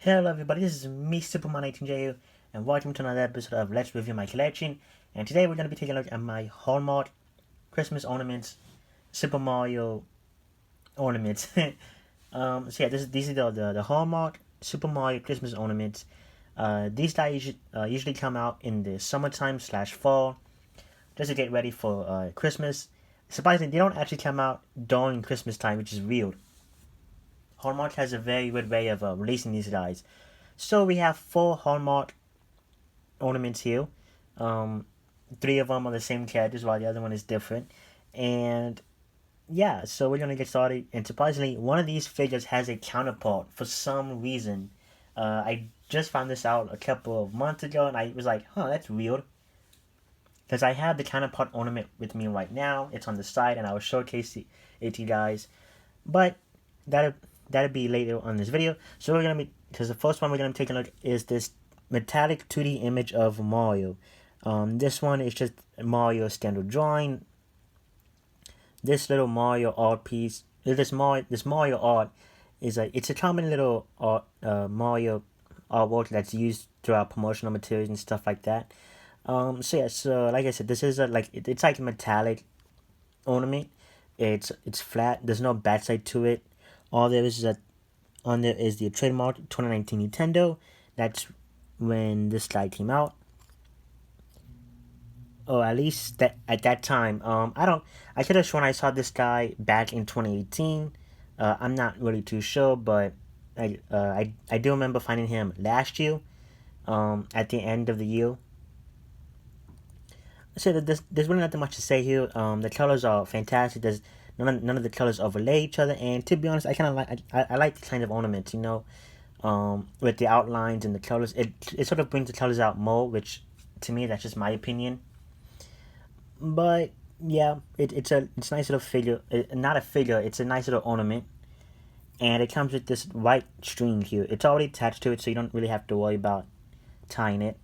Hello everybody, this is me, Superman18JU, and welcome to another episode of Let's Review My Collection. And today we're going to be taking a look at my Hallmark Christmas Ornaments Super Mario Ornaments. So yeah, these are the Hallmark Super Mario Christmas Ornaments. These guys usually come out in the summertime / fall, just to get ready for Christmas. Surprisingly, they don't actually come out during Christmas time, which is weird. Hallmark has a very weird way of releasing these guys. So we have 4 Hallmark ornaments here. Um, 3 of them are the same characters, while the other one is different. And yeah, so we're gonna get started. And surprisingly, one of these figures has a counterpart for some reason. I just found this out a couple of months ago, and I was like, "Huh, that's weird." Because I have the counterpart ornament with me right now. It's on the side, and I will showcase it to you guys. But that'll be later on this video. So we're gonna be because the first one we're gonna take a look is this metallic 2D image of Mario. This one is just Mario standard drawing. This little Mario art piece, this Mario art it's a common little Mario artwork that's used throughout promotional materials and stuff like that. So yeah, so like I said, this is it's like a metallic ornament. It's flat. There's no backside to it. All there is that on there is the trademark 2019 Nintendo. That's when this guy came out, or at least that at that time. I could have sworn I saw this guy back in 2018. I'm not really too sure, but I do remember finding him last year. At the end of the year. So that there's really nothing much to say here. The colors are fantastic. There's none of the colors overlay each other, and to be honest, I kind of like I like the kind of ornaments, with the outlines and the colors. It sort of brings the colors out more, which to me that's just my opinion. But yeah, it's a nice little figure. Not a figure. It's a nice little ornament, and it comes with this white string here. It's already attached to it, so you don't really have to worry about tying it.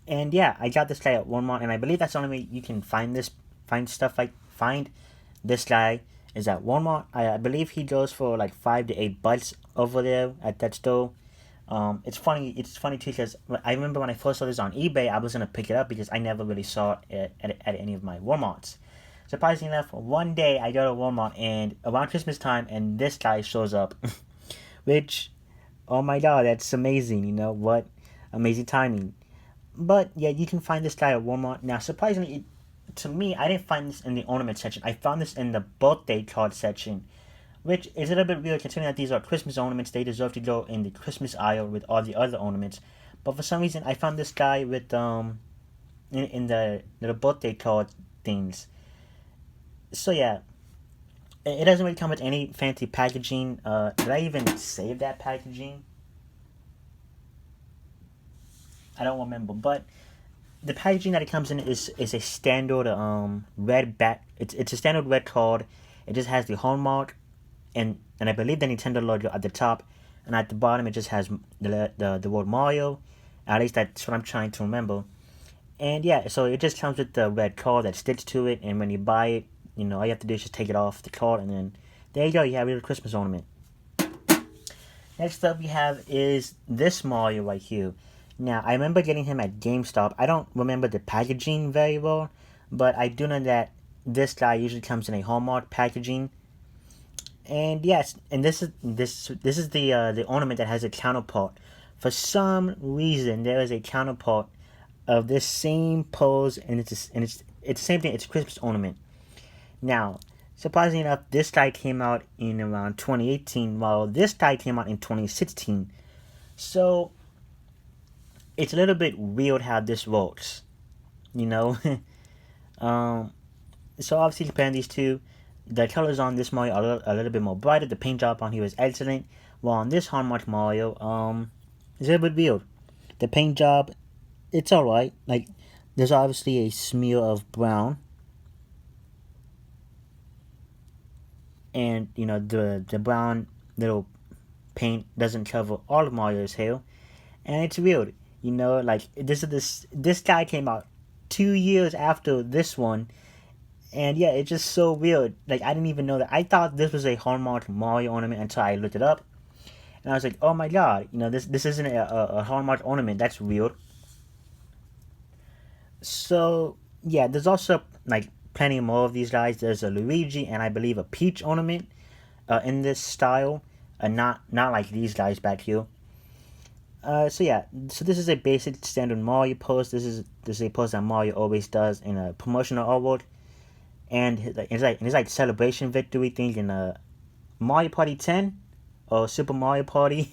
And yeah, I got this guy at Walmart, and I believe that's the only way you can find this guy is at Walmart. I believe he goes for like $5 to $8 over there at that store. It's funny. It's funny too because I remember when I first saw this on eBay, I was gonna pick it up because I never really saw it at any of my WalMarts. Surprisingly enough, one day I go to Walmart and around Christmas time, and this guy shows up, which, oh my god, that's amazing. You know what? Amazing timing. But yeah, you can find this guy at Walmart. Now, surprisingly, to me, I didn't find this in the ornament section. I found this in the birthday card section, which is a little bit weird considering that these are Christmas ornaments. They deserve to go in the Christmas aisle with all the other ornaments. But for some reason, I found this guy with in the little birthday card things. So yeah, it doesn't really come with any fancy packaging. Did I even save that packaging? I don't remember, but the packaging that it comes in is a standard red back. It's a standard red card. It just has the Hallmark and I believe the Nintendo logo at the top, and at the bottom it just has the word Mario. At least that's what I'm trying to remember. And yeah, so it just comes with the red card that sticks to it, and when you buy it, all you have to do is just take it off the card, and then there you go. You have your Christmas ornament. Next up we have is this Mario right here. Now, I remember getting him at GameStop. I don't remember the packaging very well, but I do know that this guy usually comes in a Hallmark packaging. And yes, and this is the ornament that has a counterpart. For some reason, there is a counterpart of this same pose, and it's the same thing. It's a Christmas ornament. Now, surprisingly enough, this guy came out in around 2018, while this guy came out in 2016. So it's a little bit weird how this works, you know. So obviously comparing these two, the colors on this Mario are a little bit more brighter. The paint job on here is excellent, while on this Hallmark Mario, it's a little bit weird. The paint job, it's alright. Like, there's obviously a smear of brown, and the brown little paint doesn't cover all of Mario's hair, and it's weird. Like this guy came out 2 years after this one, and yeah, it's just so weird. Like I didn't even know that. I thought this was a Hallmark Mario ornament until I looked it up, and I was like, oh my god, this isn't a Hallmark ornament. That's weird. So yeah, there's also like plenty more of these guys. There's a Luigi and I believe a Peach ornament in this style, not like these guys back here. So yeah, so this is a basic standard Mario pose. This is a pose that Mario always does in a promotional award, and it's like celebration victory thing in Mario Party 10 or Super Mario Party.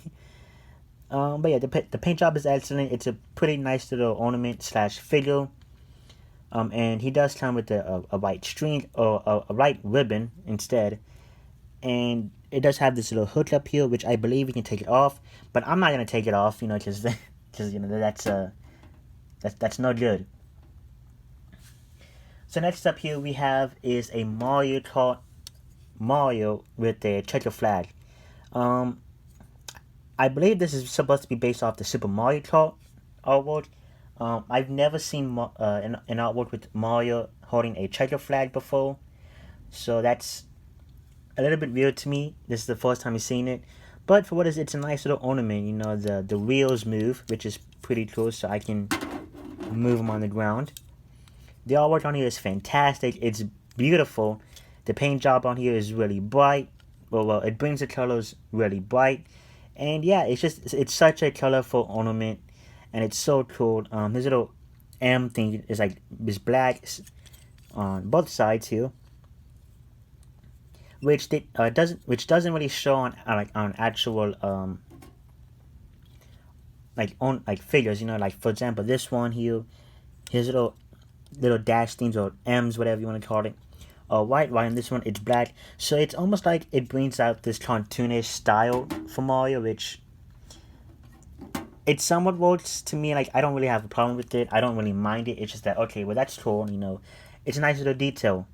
But yeah, the paint job is excellent. It's a pretty nice little ornament slash figure. And he does come with a white string or a white ribbon instead, and it does have this little hook up here, which I believe we can take it off. But I'm not gonna take it off, because that's no good. So next up here we have is a Mario Kart Mario with a checker flag. Um, I believe this is supposed to be based off the Super Mario Kart artwork. I've never seen an artwork with Mario holding a checker flag before, so that's a little bit weird to me. This is the first time I've seen it, but for what is it's a nice little ornament. The wheels move, which is pretty cool, so I can move them on the ground. The artwork on here is fantastic. It's beautiful. The paint job on here is really bright. Well, it brings the colors really bright, and yeah, it's such a colorful ornament, and it's so cool. His little M thing is black on both sides here, which doesn't really show on on actual figures. Like for example, this one here, his little dash things or M's, whatever you want to call it, white. While in this one it's black, so it's almost like it brings out this cartoonish style for Mario, which it somewhat works to me. Like I don't really have a problem with it. I don't really mind it. It's just that okay, well that's cool. It's a nice little detail.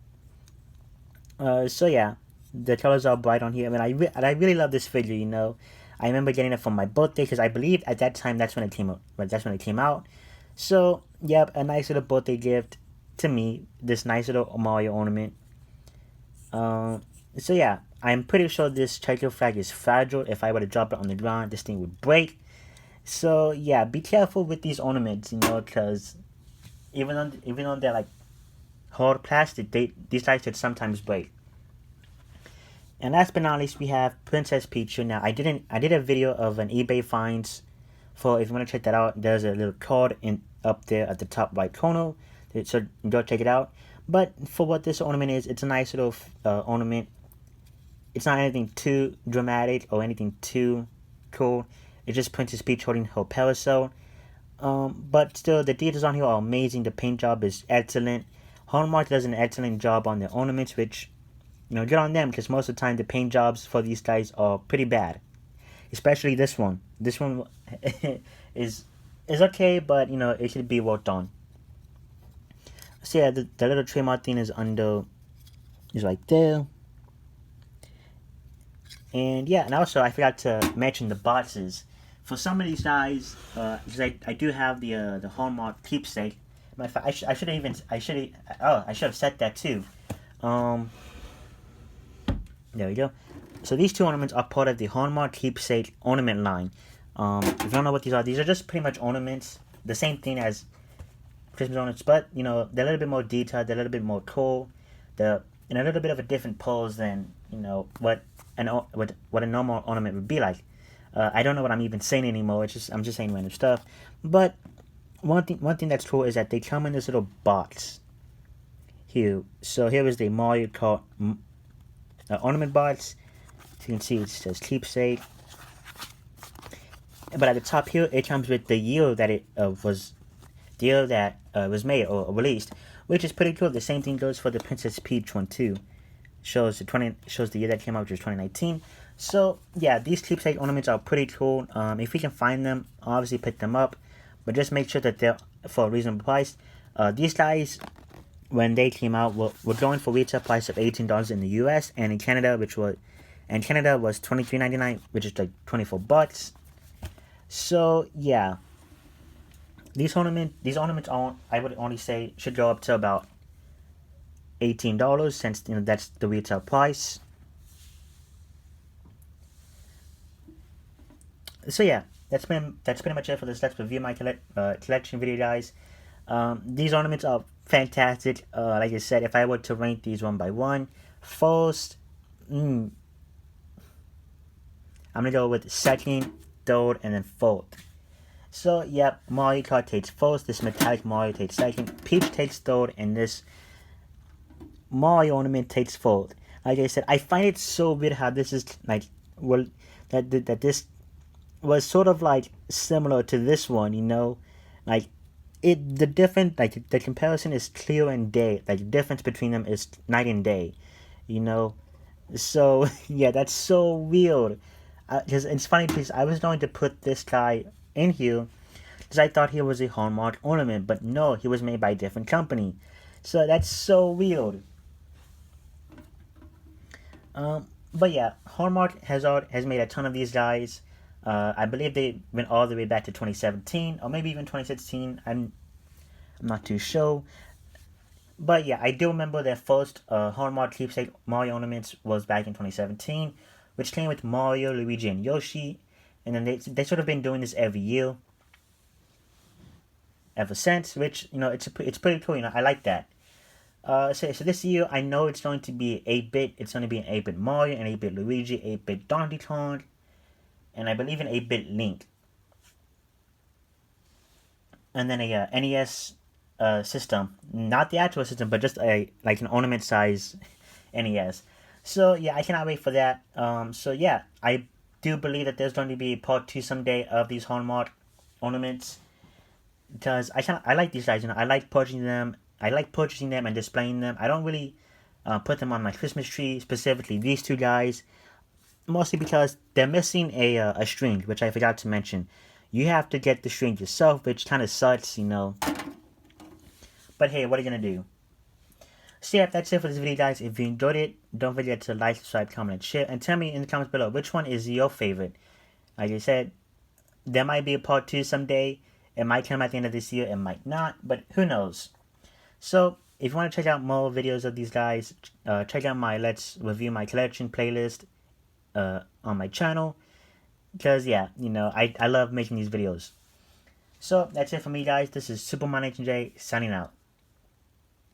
So yeah, the colors are bright on here. I mean, I really love this figure. I remember getting it for my birthday because I believe at that time that's when it came out. But that's when it came out. So yep, a nice little birthday gift to me. This nice little Mario ornament. So yeah, I'm pretty sure this checker flag is fragile. If I were to drop it on the ground, this thing would break. So yeah, be careful with these ornaments, because even though they're like hard plastic, these guys could sometimes break. And last but not least, we have Princess Peach. Now, I did a video of an eBay finds for, if you want to check that out. There's a little card up there at the top right corner, so go check it out. But for what this ornament is, it's a nice little ornament. It's not anything too dramatic or anything too cool. It's just Princess Peach holding her parasol. But still, the details on here are amazing. The paint job is excellent. Hallmark does an excellent job on the ornaments, which, good on them, because most of the time the paint jobs for these guys are pretty bad. Especially this one. This one is okay, but, it should be worked on. So yeah, the little trademark thing is right there. And yeah, and also I forgot to mention the boxes. For some of these guys, because I do have the Hallmark Keepsake. I should have set that too. There we go. So these two ornaments are part of the Hallmark Keepsake ornament line. If you don't know what these are just pretty much ornaments. The same thing as Christmas ornaments, but they're a little bit more detailed, they're a little bit more cool, they're in a little bit of a different pose than what a normal ornament would be like. I don't know what I'm even saying anymore. I'm just saying random stuff. But one thing that's cool is that they come in this little box here. So here is the Mario Kart ornament box. As you can see, it says Keepsake. But at the top here, it comes with the year that it was made or released, which is pretty cool. The same thing goes for the Princess Peach one too. Shows the year that came out, which was 2019. So yeah, these keepsake ornaments are pretty cool. If you can find them, obviously pick them up, but just make sure that they're for a reasonable price. These guys, when they came out, were going for retail price of $18 in the U.S. and in Canada, was $23.99, which is like $24. So yeah, these ornaments I would only say should go up to about $18 since that's the retail price. So yeah, that's pretty much it for this Let's Review My Collection video, guys. These ornaments are fantastic. Like I said, if I were to rank these one by one, first, I'm gonna go with second, third, and then fourth. So yep, Mario Kart takes first, this metallic Mario takes second, Peach takes third, and this Mario ornament takes fourth. Like I said, I find it so weird how this is like, well, that this was sort of like similar to this one, you know, like the different, like the comparison is clear and day, like the difference between them is night and day, you know. So yeah, that's so weird. Because it's funny because I was going to put this guy in here because I thought he was a Hallmark ornament, but no, he was made by a different company. So that's so weird. But yeah, Hallmark has made a ton of these guys. I believe they went all the way back to 2017 or maybe even 2016. I'm not too sure. But yeah, I do remember their first Hallmark Keepsake Mario Ornaments was back in 2017, which came with Mario, Luigi, and Yoshi. And then they sort of been doing this every year ever since, which, you know, it's pretty cool. You know, I like that. So this year, I know it's going to be 8-bit. It's going to be an 8-bit Mario, an 8-bit Luigi, 8-bit Donkey Kong, and I believe an 8-bit Link. And then a NES system, not the actual system, but just a like an ornament size NES. So yeah, I cannot wait for that. So yeah, I do believe that there's going to be part two someday of these Hallmark ornaments because I like these guys. You know, I like purchasing them. I like purchasing them and displaying them. I don't really put them on my Christmas tree, specifically these two guys, mostly because they're missing a string, which I forgot to mention. You have to get the string yourself, which kind of sucks, you know. But hey, what are you gonna do? So yeah, that's it for this video, guys. If you enjoyed it, don't forget to like, subscribe, comment, and share. And tell me in the comments below which one is your favorite. Like I said, there might be a part two someday. It might come at the end of this year. It might not. But who knows? So if you want to check out more videos of these guys, check out my Let's Review My Collection playlist on my channel. Because yeah, you know, I love making these videos. So that's it for me, guys. This is Super Mario J signing out.